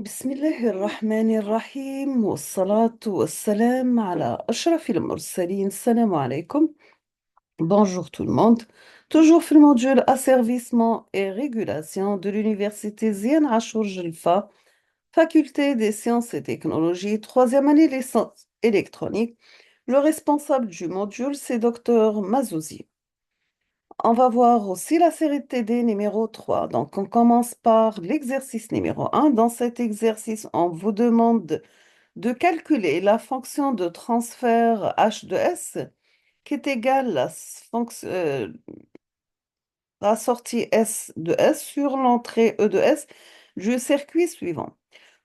بسم الله الرحمن الرحيم والصلاة والسلام على أشرف المرسلين. السلام عليكم. Bonjour tout le monde. Toujours في الموديول Asservissement et régulation de l'université Zian Achour Jelfa, faculté des sciences et technologies, troisième année licence électronique. Le responsable du module, c'est Dr Mazouzi. On va voir aussi la série TD numéro 3. Donc, on commence par l'exercice numéro 1. Dans cet exercice, on vous demande de calculer la fonction de transfert H de S qui est égale à la sortie S de S sur l'entrée E de S du circuit suivant.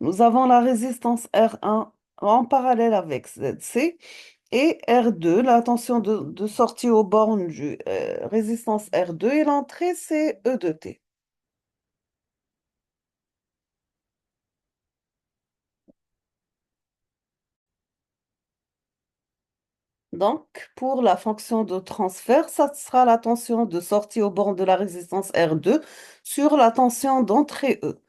Nous avons la résistance R1 en parallèle avec ZC et R2, la tension de sortie aux bornes du résistance R2 et l'entrée c'est E de T. Donc, pour la fonction de transfert, ça sera la tension de sortie aux bornes de la résistance R2 sur la tension d'entrée E.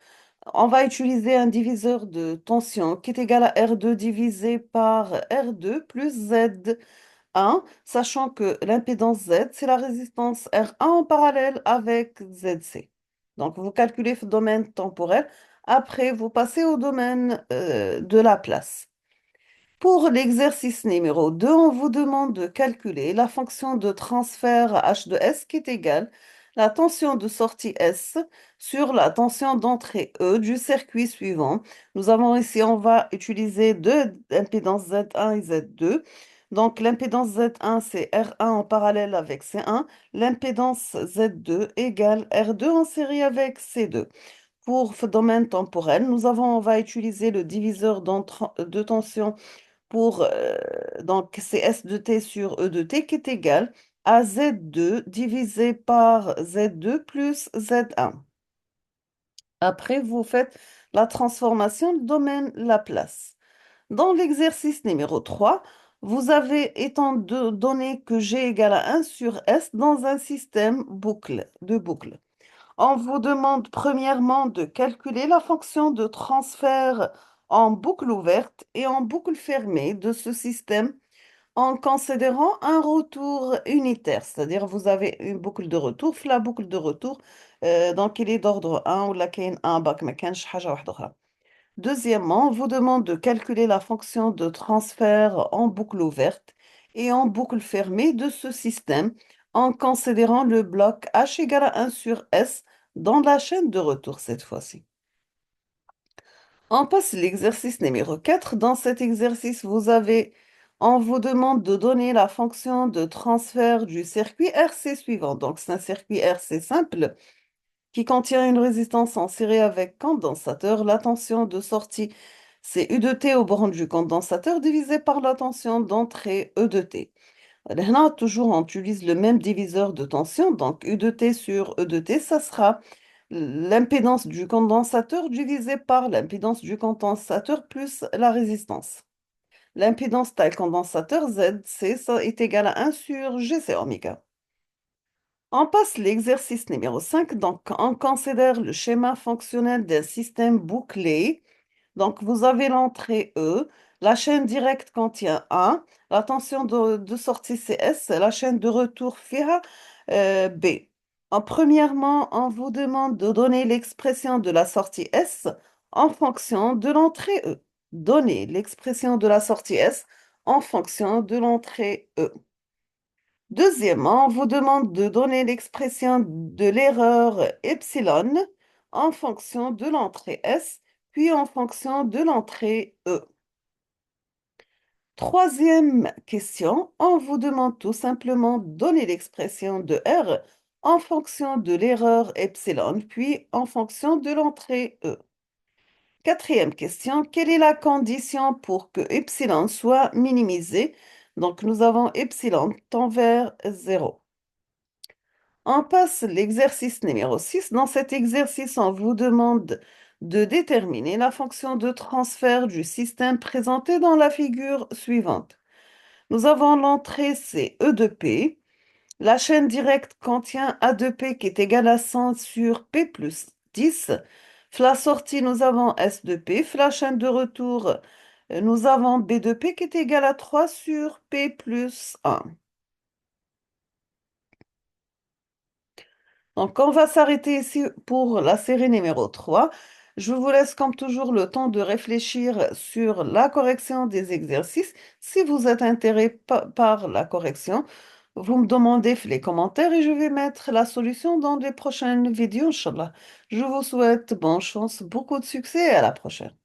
On va utiliser un diviseur de tension qui est égal à R2 divisé par R2 plus Z1, sachant que l'impédance Z, c'est la résistance R1 en parallèle avec ZC. Donc, vous calculez le domaine temporel. Après, vous passez au domaine de la place. Pour l'exercice numéro 2, on vous demande de calculer la fonction de transfert H de S qui est égale la tension de sortie S sur la tension d'entrée E du circuit suivant. Nous avons ici, on va utiliser deux impédances Z1 et Z2. Donc l'impédance Z1, c'est R1 en parallèle avec C1. L'impédance Z2 égale R2 en série avec C2. Pour ce domaine temporel, on va utiliser le diviseur de tension pour donc c'est S de t sur E de t qui est égal à Z2 divisé par Z2 plus Z1. Après, vous faites la transformation de domaine Laplace. Dans l'exercice numéro 3, vous avez étant donné que G égale à 1 sur S dans un système de boucle. On vous demande premièrement de calculer la fonction de transfert en boucle ouverte et en boucle fermée de ce système en considérant un retour unitaire, c'est-à-dire vous avez une boucle de retour. في la boucle de retour, donc il est d'ordre 1 ou كاين 1 باك ما كانش حاجة واحدة أخرى. Deuxièmement, on vous demande de calculer la fonction de transfert en boucle ouverte et en boucle fermée de ce système en considérant le bloc H égale à 1 sur S dans la chaîne de retour cette fois-ci. On passe l'exercice numéro 4. Dans cet exercice, on vous demande de donner la fonction de transfert du circuit RC suivant. Donc, c'est un circuit RC simple qui contient une résistance en série avec condensateur. La tension de sortie, c'est U de T au bornes du condensateur divisé par la tension d'entrée E de T. Là, toujours, on utilise le même diviseur de tension. Donc, U de T sur E de T, ça sera l'impédance du condensateur divisé par l'impédance du condensateur plus la résistance. L'impédance taille condensateur ZC, ça est égal à 1 sur GC oméga. On passe l'exercice numéro 5. Donc, on considère le schéma fonctionnel d'un système bouclé. Donc, vous avez l'entrée E, la chaîne directe contient 1, la tension de sortie c'est S, la chaîne de retour FIA B. Premièrement, on vous demande de donner l'expression de la sortie S en fonction de l'entrée E. Donnez l'expression de la sortie S en fonction de l'entrée E. Deuxièmement, on vous demande de donner l'expression de l'erreur epsilon en fonction de l'entrée S, puis en fonction de l'entrée E. Troisième question, on vous demande tout simplement de donner l'expression de R en fonction de l'erreur epsilon, puis en fonction de l'entrée E. Quatrième question, quelle est la condition pour que epsilon soit minimisé? Donc nous avons epsilon tend vers 0. On passe l'exercice numéro 6. Dans cet exercice, on vous demande de déterminer la fonction de transfert du système présenté dans la figure suivante. Nous avons l'entrée, c'est E de P. La chaîne directe contient A de P qui est égal à 100 sur P plus 10. La sortie, nous avons S de P. La chaîne de retour, nous avons B de P qui est égal à 3 sur P plus 1. Donc, on va s'arrêter ici pour la série numéro 3. Je vous laisse comme toujours le temps de réfléchir sur la correction des exercices. Si vous êtes intéressé par la correction, vous me demandez les commentaires et je vais mettre la solution dans les prochaines vidéos, Inch'Allah. Je vous souhaite bonne chance, beaucoup de succès et à la prochaine.